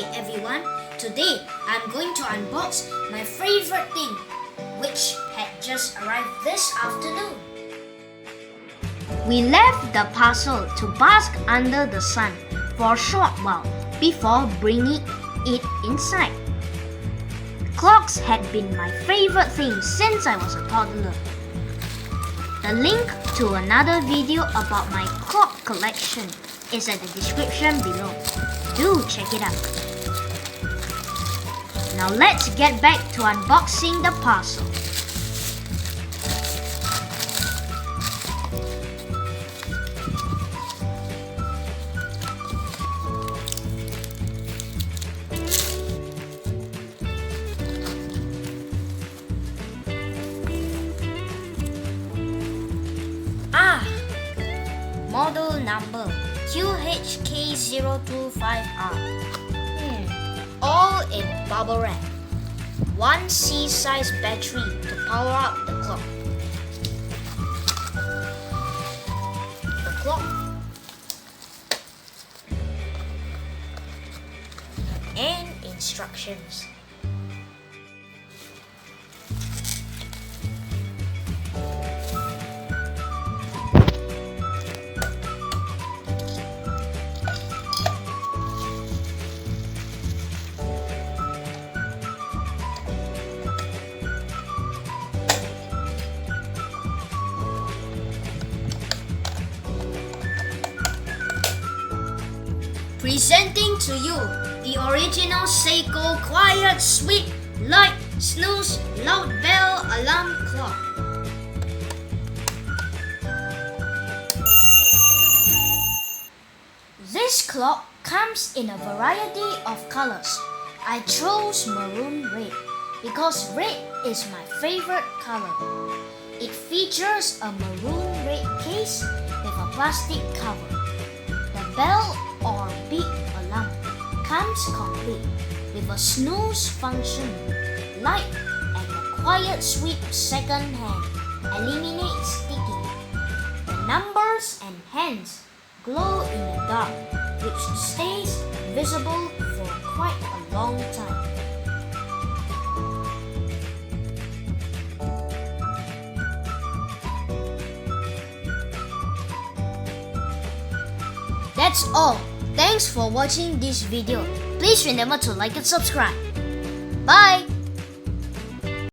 Hi everyone, today I'm going to unbox my favorite thing, which had just arrived this afternoon. We left the parcel to bask under the sun for a short while before bringing it inside. Clocks had been my favorite thing since I was a toddler. The link to another video about my clock collection is at the description below. Do check it out. Now let's get back to unboxing the parcel. Model number QHK025R. All in bubble wrap. 1 C-size battery to power up the clock. The clock. And instructions. Presenting to you the original SEIKO quiet, sweet, light, snooze, loud bell alarm clock. This clock comes in a variety of colors. I chose maroon red because red is my favorite color. It features a maroon red case with a plastic cover. The bell or big alarm comes complete with a snooze function, light, and a quiet sweep second hand eliminates sticking. The numbers and hands glow in the dark, which stays visible for quite a long time. That's all. Thanks for watching this video. Please remember to like and subscribe. Bye!